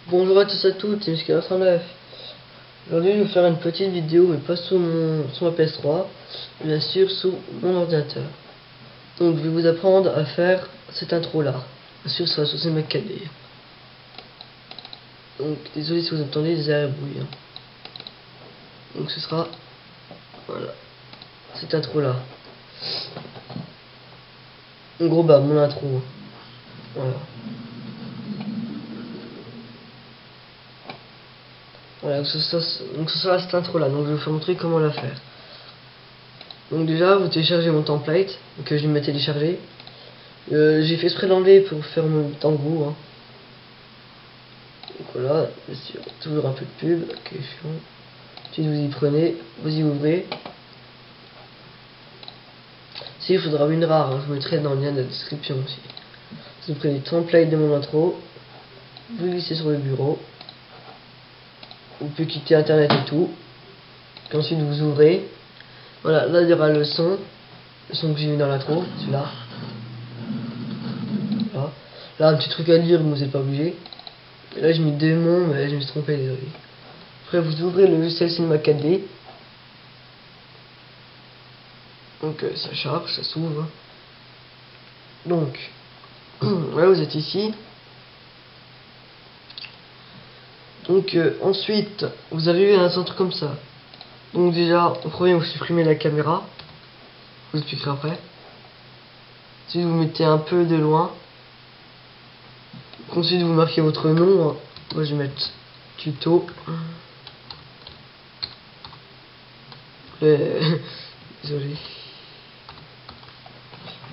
Bonjour à tous et à toutes, c'est Musculaire109. Aujourd'hui, je vais vous faire une petite vidéo, mais pas sur ma PS3, bien sûr sur mon ordinateur. Donc, je vais vous apprendre à faire cette intro-là. Bien sûr, ça va sur Mac 4D. Donc, désolé si vous entendez des arrière-bruits. Donc, ce sera, voilà, cette intro-là. En gros, bah, mon intro. Voilà. Voilà, donc ce sera cette intro-là. Donc, je vais vous faire montrer comment la faire. Donc déjà, vous téléchargez mon template que je vais télécharger. J'ai fait exprès d'enlever pour faire en même temps que vous. Donc voilà, bien sûr, toujours un peu de pub. Question. Ensuite, vous y prenez, vous y ouvrez. Si, il faudra une rare, je vous mettrai dans le lien de la description aussi. Vous prenez le template de mon intro, vous glissez sur le bureau. Vous pouvez quitter internet et tout. Puis ensuite, vous ouvrez. Voilà, là, il y aura le son que j'ai mis dans l'intro, celui-là. Voilà. Là, un petit truc à lire, mais vous n'êtes pas obligé. Et là, j'ai mis démon, mais je me suis trompé, désolé. Après, vous ouvrez le logiciel Cinema 4D. Donc, ça charge, ça s'ouvre. Donc, là, vous êtes ici. Donc, ensuite, vous arrivez à un centre comme ça. Donc, déjà, en premier, vous supprimez la caméra. Je vous expliquerai après. Ensuite, vous mettez un peu de loin. Ensuite, vous marquez votre nom. Moi, je vais mettre tuto. Désolé.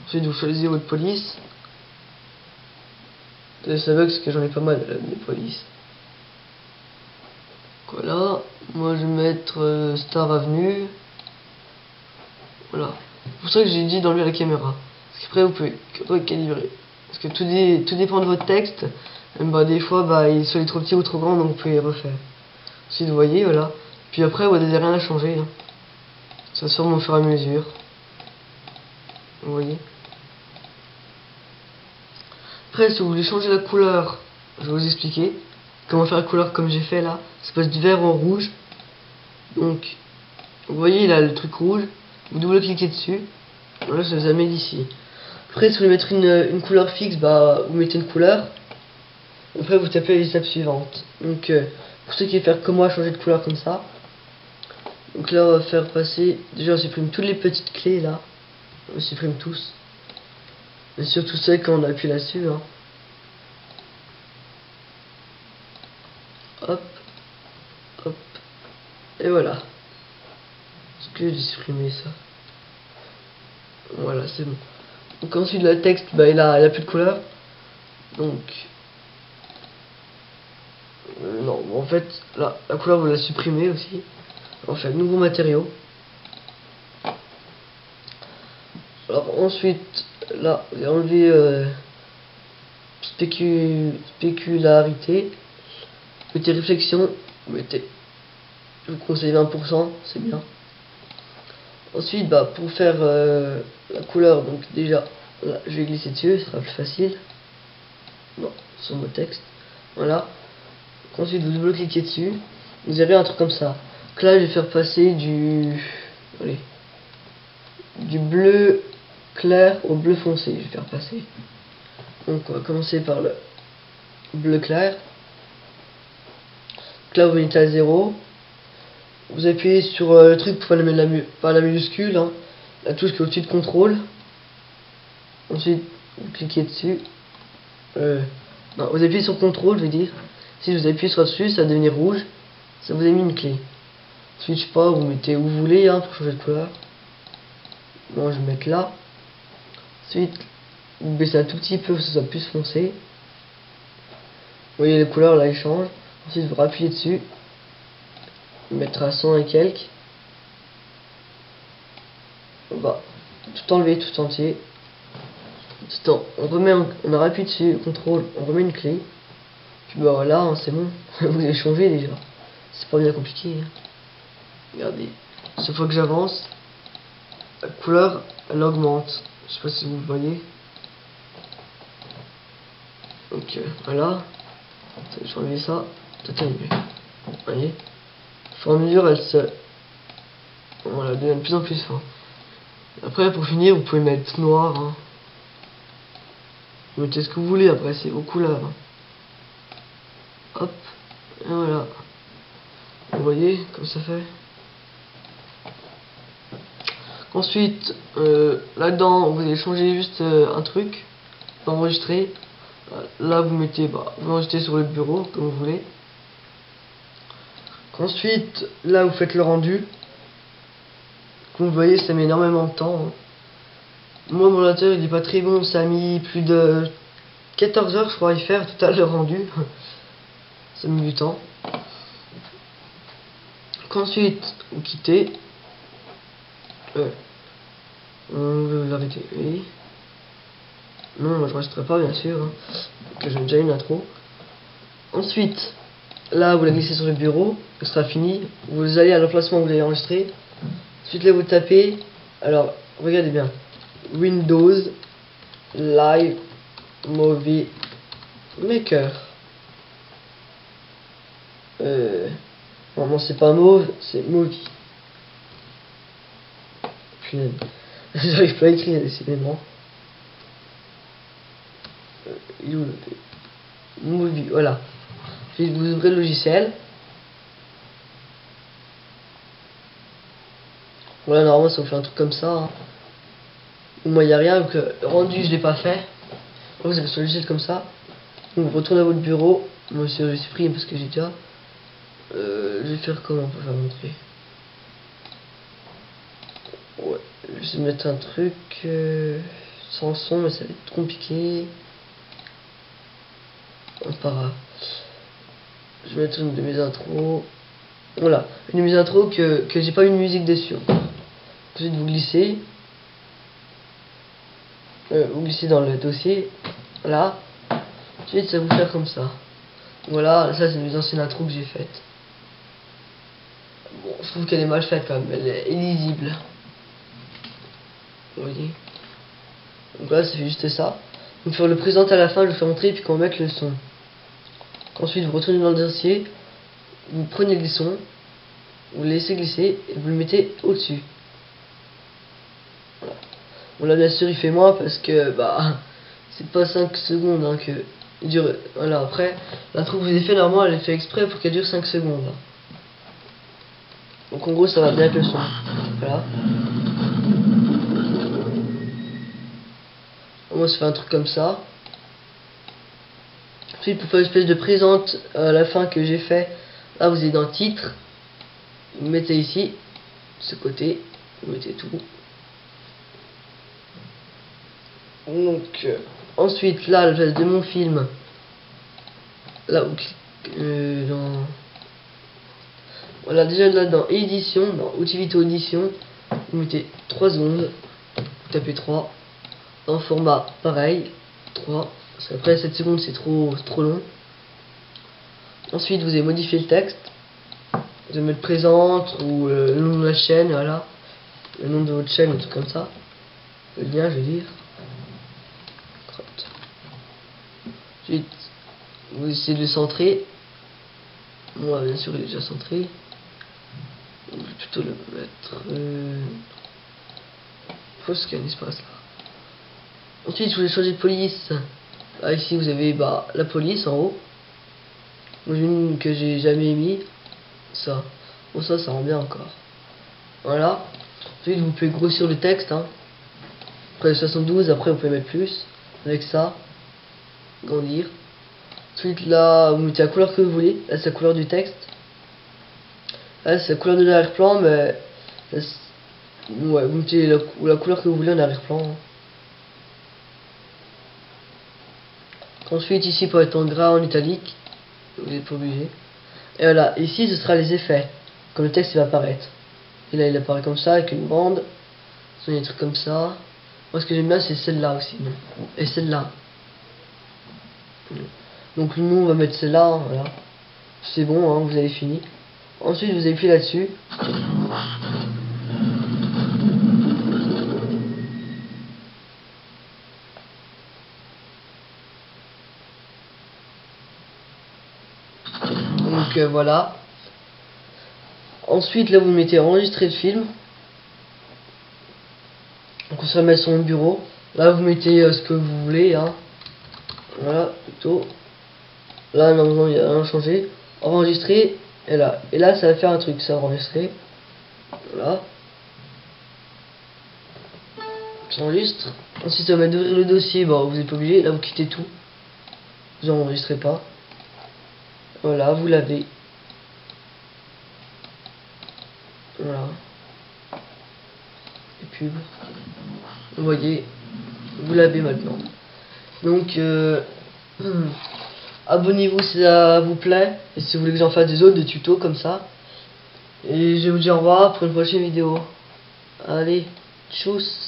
Ensuite, vous choisissez votre police. Ça bug parce que j'en ai pas mal des polices. Voilà. Moi, je vais mettre Star Avenue. Voilà. C'est pour ça que j'ai dit d'enlever la caméra. Parce qu'après, vous pouvez recalibrer. Parce que tout dépend de votre texte. Bah, des fois, il soit trop petit ou trop grand, donc vous pouvez refaire. Ensuite, vous voyez, voilà. Puis après, vous n'avez rien à changer. Ça se forme au fur et à mesure. Vous voyez. Après, si vous voulez changer la couleur, je vais vous expliquer comment faire la couleur comme j'ai fait là. Ça passe du vert en rouge. Donc, vous voyez là le truc rouge. Vous double-cliquez dessus. Voilà, ça vous amène ici. Après, si vous voulez mettre une couleur fixe, vous mettez une couleur. Après, vous tapez les étapes suivantes. Donc, pour ceux qui veulent faire comme moi, changer de couleur comme ça. Donc là, on va faire passer. Déjà, on supprime toutes les petites clés là. On supprime tous. Et surtout celles quand on appuie là-dessus. Hop. Hop. Et voilà. Est-ce que j'ai supprimé ça? Voilà, c'est bon. Donc ensuite, le texte, il a plus de couleur. Donc. Non, en fait, là, la couleur, vous la supprimez aussi. On fait un nouveau matériau. Alors ensuite, là, vous enlever spécularité. Mettez réflexion. Mettez, je vous conseille 20%, c'est bien. Ensuite, pour faire la couleur, donc déjà, là, je vais glisser dessus, ce sera plus facile. Bon, sur mon texte. Voilà. Ensuite, vous double-cliquez dessus. Vous avez un truc comme ça. Donc là, je vais faire passer du bleu clair au bleu foncé. Je vais faire passer. Donc, on va commencer par le bleu clair. Donc là, vous mettez à 0. Vous appuyez sur le truc pour pas la minuscule, la touche qui est au-dessus de contrôle. Ensuite, vous cliquez dessus. Non, vous appuyez sur contrôle, je veux dire. Si vous appuyez sur dessus, ça va devenir rouge. Ça vous a mis une clé. Ensuite, je sais pas, vous mettez où vous voulez pour changer de couleur. Moi, je vais mettre là. Ensuite, vous baissez un tout petit peu pour que ça soit plus foncé. Vous voyez les couleurs là, elles changent. Ensuite, vous rappuyez dessus. Mettre à 100 et quelques. On va tout enlever, tout entier. On a appuyé dessus, contrôle, on remet une clé. Puis voilà, c'est bon. Vous avez changé déjà. C'est pas bien compliqué. Regardez. Chaque fois que j'avance, la couleur, elle augmente. Je sais pas si vous le voyez. Donc voilà. Je vais enlever ça. Tout est mieux. Vous voyez, au fur et à mesure, elle se... Voilà, elle devient de plus en plus fin. Après, pour finir, vous pouvez mettre noir. Hein. Vous mettez ce que vous voulez, après, c'est vos couleurs. Hein. Hop, et voilà. Vous voyez, comme ça fait. Ensuite, là-dedans, vous allez changer juste un truc. Enregistrer. Là, vous mettez, vous enregistrez sur le bureau, comme vous voulez. Ensuite, là, vous faites le rendu. Comme vous voyez, ça met énormément de temps. Hein. Moi, mon ordinateur, il est pas très bon. Ça a mis plus de 14 heures, je crois, à y faire tout à le rendu. Ça met du temps. Ensuite, vous quittez. On veut l'arrêter. Oui. Non, moi je resterai pas, bien sûr. Hein, que j'ai déjà une intro. Ensuite, là, vous la glissez sur le bureau. Ce sera fini. Vous allez à l'emplacement où vous avez enregistré. Ensuite, là, vous tapez. Alors, regardez bien. Windows Live Movie Maker. Non, c'est pas mauve, c'est movie. Puis, j'arrive pas à écrire décidément. Movie, voilà. Puis vous ouvrez le logiciel. Voilà, normalement ça vous fait un truc comme ça. Hein. Moi il n'y a rien, donc rendu je l'ai pas fait. Vous avez sur le logiciel comme ça. Donc vous retournez à votre bureau. Moi je supprime parce que j'ai déjà. Je vais faire comment pour faire montrer. Ouais, je vais mettre un truc sans son, mais ça va être compliqué. Pas grave. Je vais mettre une de mes intros. Voilà, une de mes intros que j'ai pas eu de musique dessus. Ensuite vous glissez. Vous glissez dans le dossier. Là. Ensuite ça va vous faire comme ça. Voilà, ça c'est mes anciennes intros que j'ai faites. Bon, je trouve qu'elle est mal faite quand même, elle est illisible. Vous voyez. Donc là, ça fait juste ça. Donc faire le présent à la fin, je vous fais montrer, puis qu'on mette le son. Ensuite, vous retournez dans le dossier, vous prenez le son, vous le laissez glisser, et vous le mettez au-dessus. Voilà. Bon là, bien sûr, il fait moins, parce que, c'est pas 5 secondes, hein, que il dure. Voilà, après, l'intro que vous avez fait, normalement, elle est fait exprès pour qu'elle dure 5 secondes. Hein. Donc en gros, ça va bien avec le son. Voilà. Moi, ça fait un truc comme ça. Ensuite, pour faire une espèce de présente à la fin que j'ai fait, là vous êtes dans le titre, vous mettez ici, ce côté, vous mettez tout. Donc, ensuite, là, le de mon film, là, vous cliquez dans. Voilà, déjà là dans édition, dans outils vidéo audition, vous mettez 3 secondes, vous tapez 3, en format pareil, 3. Parce qu'après 7 secondes c'est trop long. Ensuite vous allez modifier le texte. Vous allez mettre présente ou le nom de la chaîne, voilà. Le nom de votre chaîne, un truc comme ça. Le lien je veux dire. Ensuite vous essayez de le centrer. Moi bien sûr il est déjà centré. Je vais plutôt le mettre. Faut scanner espace là. Ensuite je voulais changer de police. Là, ici vous avez la police en haut. Moi j'ai une que j'ai jamais mis. Ça. Bon ça rend bien encore. Voilà. Ensuite vous pouvez grossir le texte. Hein. Après 72, après vous pouvez mettre plus. Avec ça. Grandir. Ensuite là vous mettez la couleur que vous voulez. Là c'est la couleur du texte. Là c'est la couleur de l'arrière-plan mais. Ouais, vous mettez la couleur que vous voulez en arrière-plan. Hein. Ensuite ici pour être en gras en italique, vous n'êtes pas obligé. Et voilà, ici ce sera les effets, quand le texte il va apparaître. Et là il apparaît comme ça avec une bande, il y a des trucs comme ça. Moi ce que j'aime bien c'est celle-là aussi, non. Et celle-là. Donc nous on va mettre celle-là, hein, voilà. C'est bon, hein, vous avez fini. Ensuite vous appuyez là-dessus. Donc voilà. Ensuite là vous mettez enregistrer le film. Donc on se remet sur mon bureau. Là vous mettez ce que vous voulez hein. Voilà plutôt. Là normalement il n'y a rien changé. Enregistrer et là ça va faire un truc, ça va enregistrer. Voilà. Ça enregistre. Ensuite ça va d'ouvrir le dossier, bon vous n'êtes pas obligé, là vous quittez tout. Vous enregistrez pas. Voilà, vous l'avez. Voilà. Et pub. Vous voyez, vous l'avez maintenant. Donc, abonnez-vous si ça vous plaît. Et si vous voulez que j'en fasse des autres, des tutos comme ça. Et je vous dis au revoir pour une prochaine vidéo. Allez, tchuss.